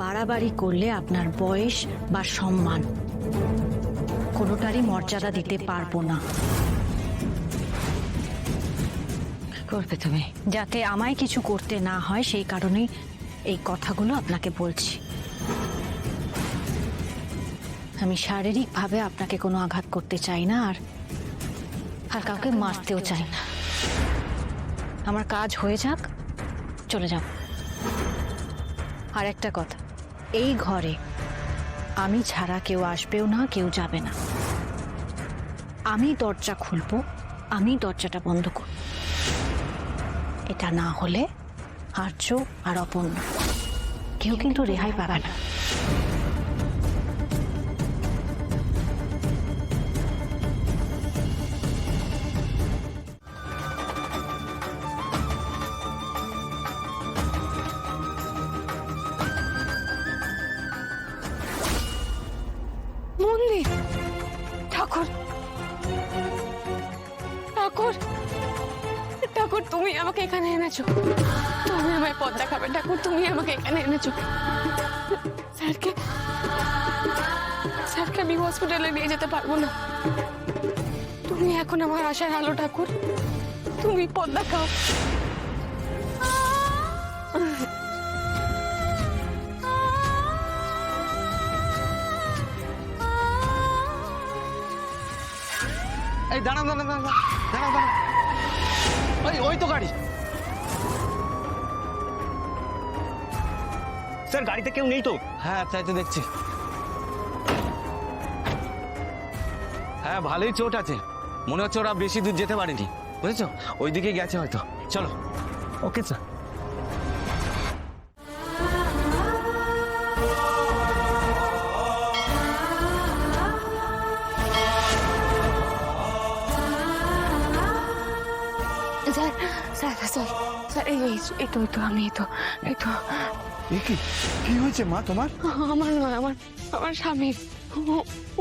বাড়াবাড়ি করলে আপনার বয়স বা সম্মান কোনোটারই মর্যাদা দিতে পারবো না। করবে তুমি, যাতে আমায় কিছু করতে না হয় সেই কারণেই এই কথাগুলো আপনাকে বলছি। আমি শারীরিকভাবে আপনাকে কোনো আঘাত করতে চাই না, আর কাউকে মারতেও চাই না। আমার কাজ হয়ে যাক, চলে যাব। আর একটা কথা, এই ঘরে আমি ছাড়া কেউ আসবেও না, কেউ যাবে না। আমি দরজা খুলবো, আমি দরজাটা বন্ধ করব। এটা না হলে আর্য আর অপর্ণ কেউ কিন্তু রেহাই পাবে না। মন্দির, ঠাকুর, ঠাকুর, ঠাকুর, তুমি আমাকে এখানে এনেছো, তুমি আমায় পথ দেখাবে। ঠাকুর, তুমি আমাকে এখানে এনেছো। স্যারকে স্যারকে আমি হসপিটালে নিয়ে যেতে পারবো না। তুমি এখন আমার আশার আলো। ঠাকুর, তুমি পথ দেখাও। এই দাঁড়াও দাঁড়াও দাঁড়াও দাঁড়াও দাঁড়াও, ওই তো গাড়ি। স্যার গাড়িতে কেউ নেই তো? হ্যাঁ তাই তো দেখছি। হ্যাঁ ভালোই চোট আছে, মনে হচ্ছে ওরা বেশি দূর যেতে পারেনি, বুঝেছো? ওইদিকে গেছে হয়তো। চলো। Okay sir. Sir, sir, sir, sir, এই তো আমি এই তো কি হয়েছে মা তোমার? আমার নয়, আমার স্বামীর।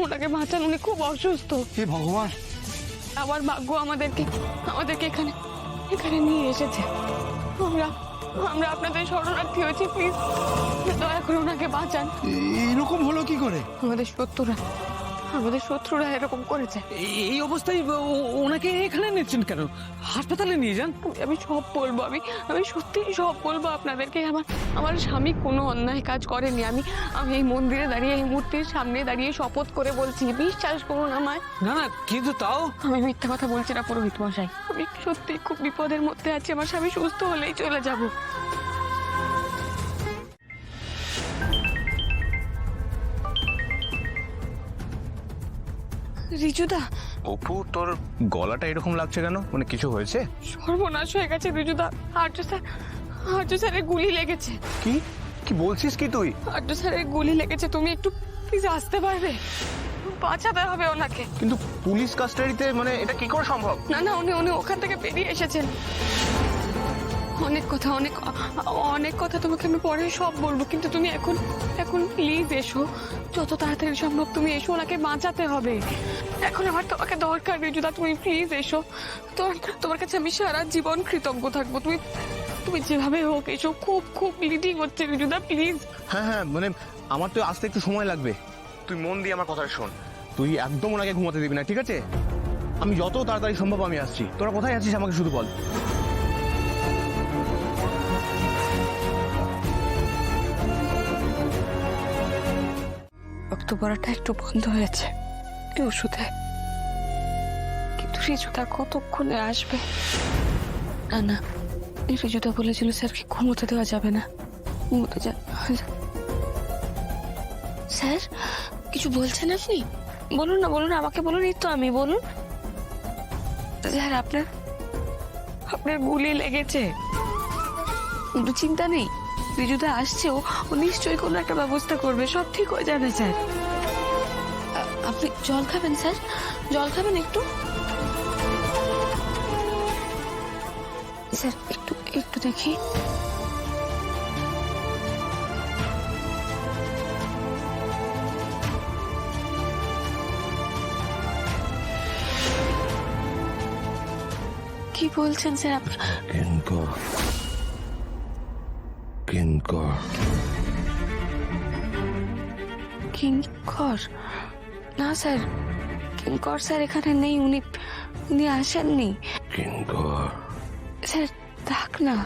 ওনাকে বাঁচান, উনি খুব অসুস্থ। হে ভগবান! আমার ভাগ্য আমাদেরকে এখানে এখানে নিয়ে এসেছে। আমরা আপনাদের শরণার্থী হয়েছি, প্লিজ দয়া করে ওনাকে বাঁচান। এরকম হলো কি করে? আমাদের শত্রুরা এরকম করেছে। এই অবস্থায় ওনাকে এখানে নিচ্ছেন কেন? হাসপাতালে নিয়ে যান। আমি সব বলবো, আমি সত্যি সব বলবো আপনাদেরকে। আমার স্বামী কোনো অন্যায় কাজ করেনি। আমি এই মন্দিরে দাঁড়িয়ে, এই মূর্তির সামনে দাঁড়িয়ে শপথ করে বলছি, বিশ্বাস করুন আমায়। না না, কিন্তু তাও আমি মিথ্যা কথা বলছি না পুরোহিত মশাই। আমি সত্যি খুব বিপদের মধ্যে আছি। আমার স্বামী সুস্থ হলেই চলে যাব। রিজুদা। অপু, তোর গলাটা এরকম লাগছে কেন? মানে কিছু হয়েছে? সর্বনাশ হয়ে গেছে রিজুদা। আর্য স্যারের গুলি লেগেছে। কি কি বলছিস কি তুই? আর্য স্যারের গুলি লেগেছে। তুমি একটু প্লিজ আসতে পারবে? বাঁচাতে হবে ওনাকে। কিন্তু পুলিশ কাস্টাডিতে, মানে এটা কি করে সম্ভব? না, উনি ওখান থেকে বেরিয়ে এসেছেন। অনেক কথা তোমাকে আমি পরে সব বলবো, কিন্তু তুমি এখন প্লিজ এসো, যত তাড়াতাড়ি সম্ভব তুমি এসো, ওনাকে বাঁচাতে হবে। এখন আমার তোমাকে দরকার রিজুদা, তুমি প্লিজ এসো। তোমার কাছে আমি সারা জীবন কৃতজ্ঞ থাকবো। তুমি যেভাবে হোক এসো। খুব ব্লিডিং হচ্ছে রিজুদা, প্লিজ। হ্যাঁ, মানে আমার তো আসতে একটু সময় লাগবে। তুই মন দিয়ে আমার কথা শোন, তুই একদম ওনাকে ঘুমাতে দিবি না, ঠিক আছে? আমি যত তাড়াতাড়ি সম্ভব আমি আসছি। তোরা কোথায় আছিস আমাকে শুধু বল। রক্ত পড়াটা একটু বন্ধ হয়েছে এই ওষুধে, কিন্তু রিজুদা কতক্ষণে আসবে? না, রিজুদা বলেছিল স্যারকে ঘুমোতে দেওয়া যাবে না। স্যার কিছু বলছেন আপনি? বলুন না, আমাকে বলুন। এই তো আমি, বলুন। স্যার আপনার গুলি লেগেছে, কিন্তু চিন্তা নেই, রিজুদা আসছে, ও নিশ্চয়ই কোনো একটা ব্যবস্থা করবে, সব ঠিক হয়ে যাবে। স্যার আপনি জল খাবেন? স্যার জল খাবেন একটু? স্যার একটু দেখি। কি বলছেন স্যার আপনি? কিনকো কিঙ্কর? না স্যার, কিঙ্কর স্যার এখানে নেই, উনি আসেননি। কিঙ্কর? স্যার থাক না,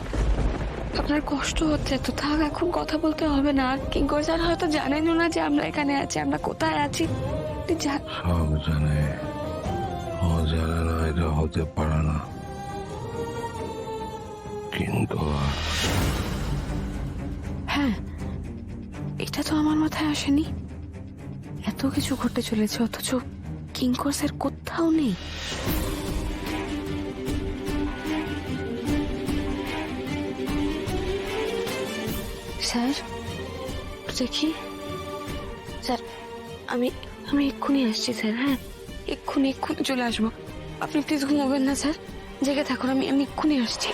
আপনার কষ্ট হচ্ছে তো, থাক, এখন কথা বলতে হবে না। কিঙ্কর স্যার হয়তো জানেনও না যে আমরা এখানে আছি, আমরা কোথায় আছি। সব জানে, ও জানে না এটা হতে পারে না। কিঙ্কর? হ্যাঁ, এটা তো আমার মাথায় আসেনি। এত কিছু ঘটে চলেছে অথচ কিঙ্কর স্যার কোথাও নেই। স্যার দেখি, স্যার আমি এক্ষুনি আসছি স্যার। হ্যাঁ, এক্ষুনি চলে আসবো। আপনি প্লিজ ঘুমাবেন না স্যার, জেগে থাকুন, আমি এক্ষুনি আসছি।